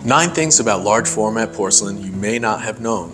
9 things about large format porcelain you may not have known.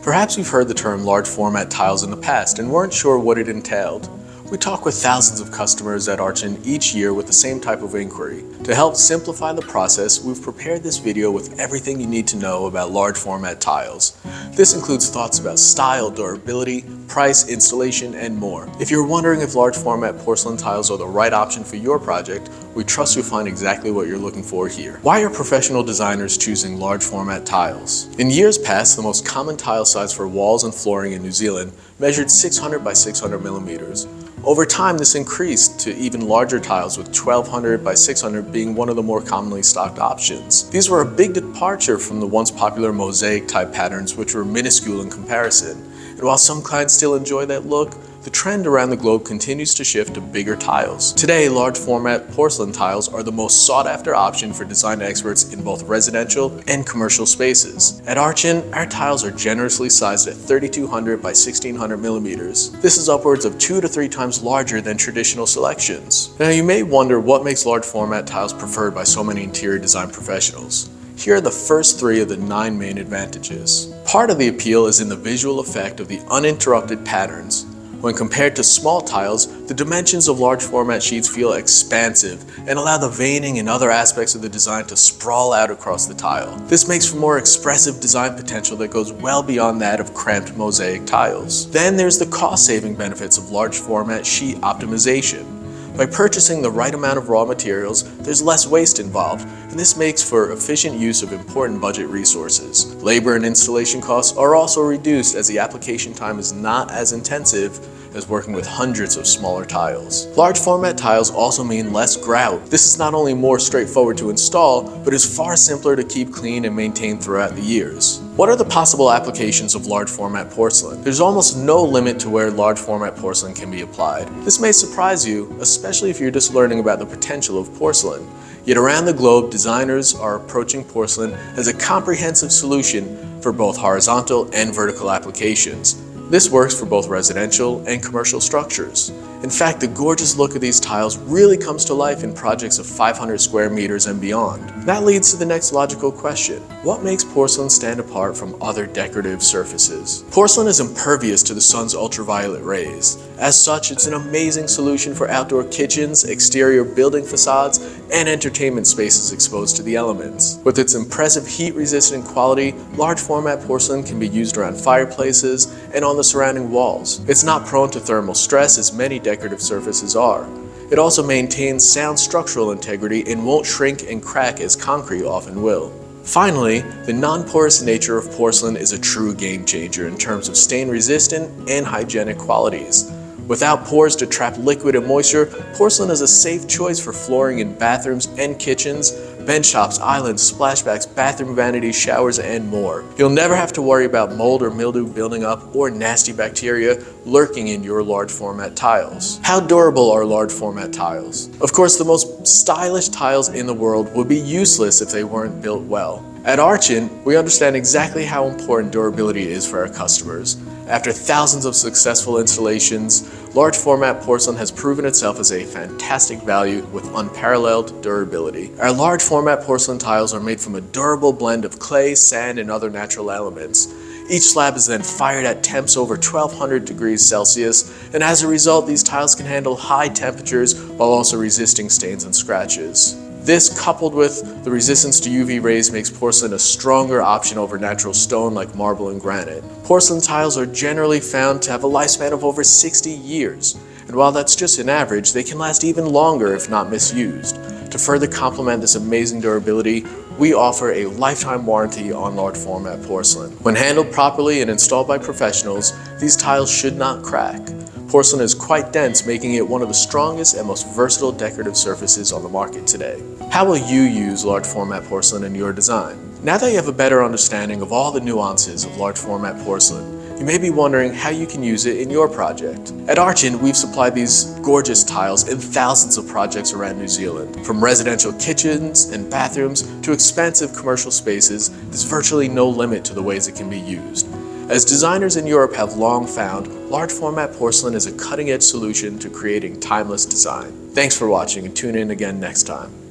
Perhaps you've heard the term large format tiles in the past and weren't sure what it entailed. We talk with thousands of customers at Archant each year with the same type of inquiry. To help simplify the process, we've prepared this video with everything you need to know about large format tiles. This includes thoughts about style, durability, price, installation, and more. If you're wondering if large format porcelain tiles are the right option for your project, we trust you'll find exactly what you're looking for here. Why are professional designers choosing large format tiles? In years past, the most common tile size for walls and flooring in New Zealand measured 600 by 600 millimeters. Over time, this increased to even larger tiles, with 1200 by 600 being one of the more commonly stocked options. These were a big departure from the once popular mosaic-type patterns, which were minuscule in comparison. And while some clients still enjoy that look, the trend around the globe continues to shift to bigger tiles. Today, large format porcelain tiles are the most sought after option for design experts in both residential and commercial spaces. At Archant, our tiles are generously sized at 3200 by 1600 millimeters. This is upwards of 2 to 3 times larger than traditional selections. Now, you may wonder what makes large format tiles preferred by so many interior design professionals. Here are the first 3 of the 9 main advantages. Part of the appeal is in the visual effect of the uninterrupted patterns. When compared to small tiles, the dimensions of large format sheets feel expansive and allow the veining and other aspects of the design to sprawl out across the tile. This makes for more expressive design potential that goes well beyond that of cramped mosaic tiles. Then there's the cost-saving benefits of large format sheet optimization. By purchasing the right amount of raw materials, there's less waste involved, and this makes for efficient use of important budget resources. Labor and installation costs are also reduced, as the application time is not as intensive as working with hundreds of smaller tiles. Large format tiles also mean less grout. This is not only more straightforward to install, but is far simpler to keep clean and maintain throughout the years. What are the possible applications of large format porcelain? There's almost no limit to where large format porcelain can be applied. This may surprise you, especially if you're just learning about the potential of porcelain. Yet around the globe, designers are approaching porcelain as a comprehensive solution for both horizontal and vertical applications. This works for both residential and commercial structures. In fact, the gorgeous look of these tiles really comes to life in projects of 500 square meters and beyond. That leads to the next logical question. What makes porcelain stand apart from other decorative surfaces? Porcelain is impervious to the sun's ultraviolet rays. As such, it's an amazing solution for outdoor kitchens, exterior building facades, and entertainment spaces exposed to the elements. With its impressive heat-resistant quality, large format porcelain can be used around fireplaces and on the surrounding walls. It's not prone to thermal stress as many decorative surfaces are. It also maintains sound structural integrity and won't shrink and crack as concrete often will. Finally, the non-porous nature of porcelain is a true game changer in terms of stain-resistant and hygienic qualities. Without pores to trap liquid and moisture, porcelain is a safe choice for flooring in bathrooms and kitchens, bench tops, islands, splashbacks, bathroom vanities, showers, and more. You'll never have to worry about mold or mildew building up or nasty bacteria lurking in your large format tiles. How durable are large format tiles? Of course, the most stylish tiles in the world would be useless if they weren't built well. At Archant, we understand exactly how important durability is for our customers. After thousands of successful installations, large format porcelain has proven itself as a fantastic value with unparalleled durability. Our large format porcelain tiles are made from a durable blend of clay, sand, and other natural elements. Each slab is then fired at temps over 1200 degrees Celsius, and as a result, these tiles can handle high temperatures while also resisting stains and scratches. This, coupled with the resistance to UV rays, makes porcelain a stronger option over natural stone like marble and granite. Porcelain tiles are generally found to have a lifespan of over 60 years, and while that's just an average, they can last even longer if not misused. To further complement this amazing durability, we offer a lifetime warranty on large format porcelain. When handled properly and installed by professionals, these tiles should not crack. Porcelain is quite dense, making it one of the strongest and most versatile decorative surfaces on the market today. How will you use large format porcelain in your design? Now that you have a better understanding of all the nuances of large format porcelain, you may be wondering how you can use it in your project. At Archant, we've supplied these gorgeous tiles in thousands of projects around New Zealand. From residential kitchens and bathrooms to expansive commercial spaces, there's virtually no limit to the ways it can be used. As designers in Europe have long found, large format porcelain is a cutting-edge solution to creating timeless design. Thanks for watching, and tune in again next time.